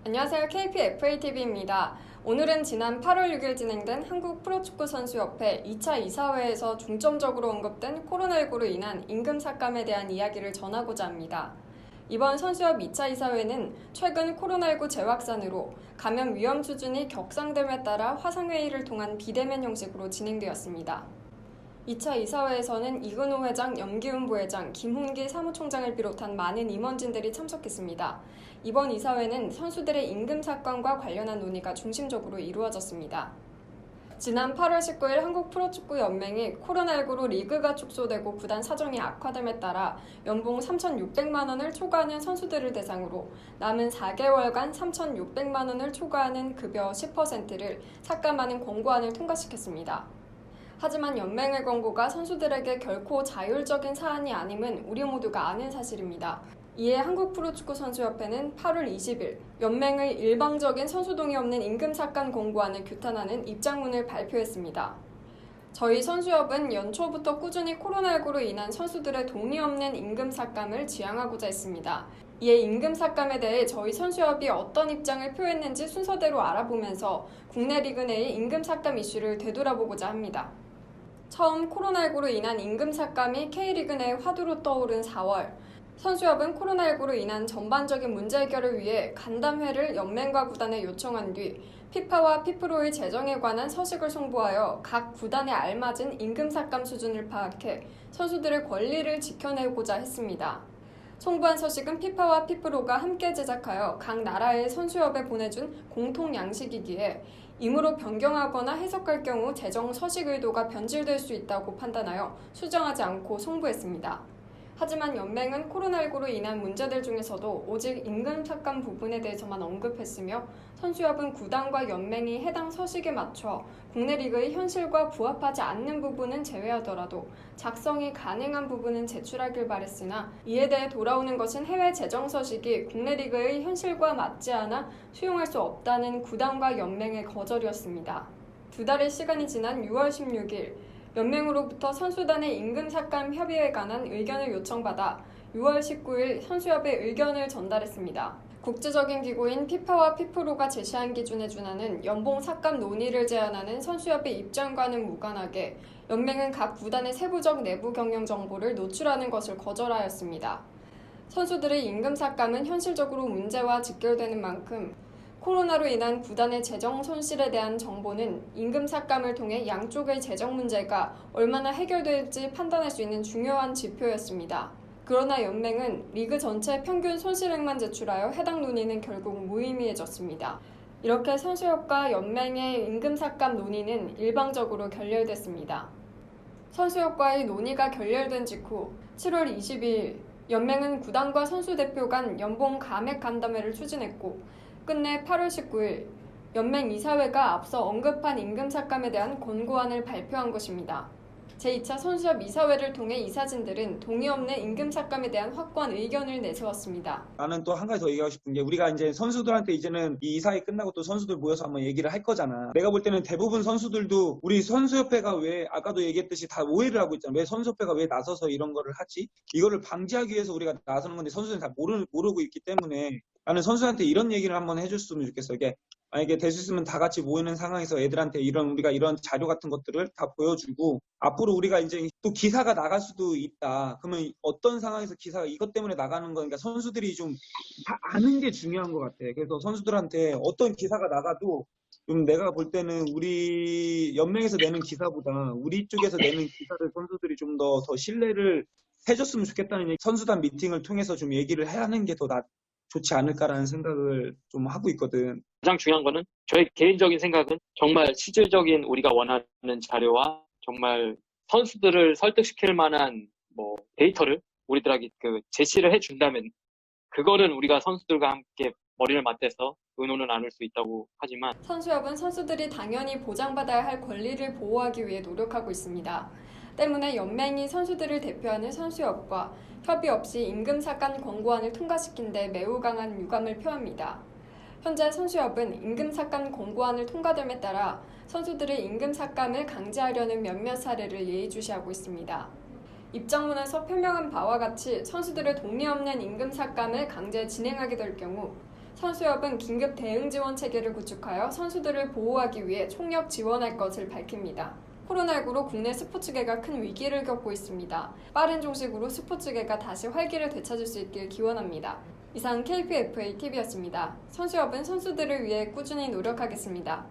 안녕하세요. KPFATV입니다. 오늘은 지난 8월 6일 진행된 한국프로축구선수협회 2차 이사회에서 중점적으로 언급된 코로나19로 인한 임금 삭감에 대한 이야기를 전하고자 합니다. 이번 선수협 2차 이사회는 최근 코로나19 재확산으로 감염 위험 수준이 격상됨에 따라 화상회의를 통한 비대면 형식으로 진행되었습니다. 2차 이사회에서는 이근호 회장, 염기훈 부회장, 김훈기 사무총장을 비롯한 많은 임원진들이 참석했습니다. 이번 이사회는 선수들의 임금 삭감과 관련한 논의가 중심적으로 이루어졌습니다. 지난 8월 19일 한국프로축구연맹이 코로나19로 리그가 축소되고 구단 사정이 악화됨에 따라 연봉 3,600만 원을 초과하는 선수들을 대상으로 남은 4개월간 3,600만 원을 초과하는 급여 10%를 삭감하는 권고안을 통과시켰습니다. 하지만 연맹의 권고가 선수들에게 결코 자율적인 사안이 아님은 우리 모두가 아는 사실입니다. 이에 한국프로축구선수협회는 8월 20일 연맹의 일방적인 선수 동의 없는 임금 삭감 권고안을 규탄하는 입장문을 발표했습니다. 저희 선수협은 연초부터 꾸준히 코로나19로 인한 선수들의 동의 없는 임금 삭감을 지향하고자 했습니다. 이에 임금 삭감에 대해 저희 선수협이 어떤 입장을 표했는지 순서대로 알아보면서 국내 리그 내의 임금 삭감 이슈를 되돌아보고자 합니다. 처음 코로나19로 인한 임금 삭감이 K리그 내 화두로 떠오른 4월, 선수협은 코로나19로 인한 전반적인 문제 해결을 위해 간담회를 연맹과 구단에 요청한 뒤 피파와 피프로의 재정에 관한 서식을 송부하여 각 구단에 알맞은 임금 삭감 수준을 파악해 선수들의 권리를 지켜내고자 했습니다. 송부한 서식은 피파와 피프로가 함께 제작하여 각 나라의 선수협에 보내준 공통 양식이기에 임의로 변경하거나 해석할 경우 재정 서식 의도가 변질될 수 있다고 판단하여 수정하지 않고 송부했습니다. 하지만 연맹은 코로나19로 인한 문제들 중에서도 오직 임금 삭감 부분에 대해서만 언급했으며 선수협은 구단과 연맹이 해당 서식에 맞춰 국내 리그의 현실과 부합하지 않는 부분은 제외하더라도 작성이 가능한 부분은 제출하길 바랬으나 이에 대해 돌아오는 것은 해외 재정 서식이 국내 리그의 현실과 맞지 않아 수용할 수 없다는 구단과 연맹의 거절이었습니다. 2달의 시간이 지난 6월 16일 연맹으로부터 선수단의 임금 삭감 협의에 관한 의견을 요청받아 6월 19일 선수협에 의견을 전달했습니다. 국제적인 기구인 피파와 피프로가 제시한 기준에 준하는 연봉 삭감 논의를 제안하는 선수협의 입장과는 무관하게 연맹은 각 구단의 세부적 내부 경영 정보를 노출하는 것을 거절하였습니다. 선수들의 임금 삭감은 현실적으로 문제와 직결되는 만큼 코로나로 인한 구단의 재정 손실에 대한 정보는 임금 삭감을 통해 양쪽의 재정 문제가 얼마나 해결될지 판단할 수 있는 중요한 지표였습니다. 그러나 연맹은 리그 전체 평균 손실액만 제출하여 해당 논의는 결국 무의미해졌습니다. 이렇게 선수협과 연맹의 임금 삭감 논의는 일방적으로 결렬됐습니다. 선수협과의 논의가 결렬된 직후 7월 22일 연맹은 구단과 선수 대표 간 연봉 감액 간담회를 추진했고 끝내 8월 19일 연맹 이사회가 앞서 언급한 임금 삭감에 대한 권고안을 발표한 것입니다. 제2차 선수협 이사회를 통해 이사진들은 동의 없는 임금 삭감에 대한 확고한 의견을 내세웠습니다. 나는 또 한 가지 더 얘기하고 싶은 게 우리가 이제 선수들한테 이제는 이 이사회 끝나고 또 선수들 모여서 한번 얘기를 할 거잖아. 내가 볼 때는 대부분 선수들도 우리 선수협회가 왜 아까도 얘기했듯이 다 오해를 하고 있잖아. 왜 선수협회가 왜 나서서 이런 거를 하지? 이거를 방지하기 위해서 우리가 나서는 건데 선수들은 다 모르고 있기 때문에 나는 선수한테 이런 얘기를 한번 해줬으면 좋겠어. 이게 만약에 될 수 있으면 다 같이 모이는 상황에서 애들한테 우리가 이런 자료 같은 것들을 다 보여주고 앞으로 우리가 이제 또 기사가 나갈 수도 있다. 그러면 어떤 상황에서 기사가 이것 때문에 나가는 거니까 선수들이 좀 다 아는 게 중요한 것 같아. 그래서 선수들한테 어떤 기사가 나가도 좀 내가 볼 때는 우리 연맹에서 내는 기사보다 우리 쪽에서 내는 기사를 선수들이 좀 더 신뢰를 해줬으면 좋겠다는 얘기, 선수단 미팅을 통해서 좀 얘기를 해야 하는 게 더 좋지 않을까라는 생각을 좀 하고 있거든. 가장 중요한 거는 저의 개인적인 생각은 정말 실질적인 우리가 원하는 자료와 정말 선수들을 설득시킬 만한 데이터를 우리들에게 제시를 해준다면 그거는 우리가 선수들과 함께 머리를 맞대서 의논을 나눌 수 있다고 하지만 선수협은 선수들이 당연히 보장받아야 할 권리를 보호하기 위해 노력하고 있습니다. 때문에 연맹이 선수들을 대표하는 선수협과 협의 없이 임금 삭감 권고안을 통과시킨 데 매우 강한 유감을 표합니다. 현재 선수협은 임금 삭감 권고안을 통과됨에 따라 선수들의 임금 삭감을 강제하려는 몇몇 사례를 예의주시하고 있습니다. 입장문에서 표명한 바와 같이 선수들의 동의 없는 임금 삭감을 강제 진행하게 될 경우 선수협은 긴급 대응 지원 체계를 구축하여 선수들을 보호하기 위해 총력 지원할 것을 밝힙니다. 코로나19로 국내 스포츠계가 큰 위기를 겪고 있습니다. 빠른 종식으로 스포츠계가 다시 활기를 되찾을 수 있길 기원합니다. 이상 KPFA TV였습니다. 선수협은 선수들을 위해 꾸준히 노력하겠습니다.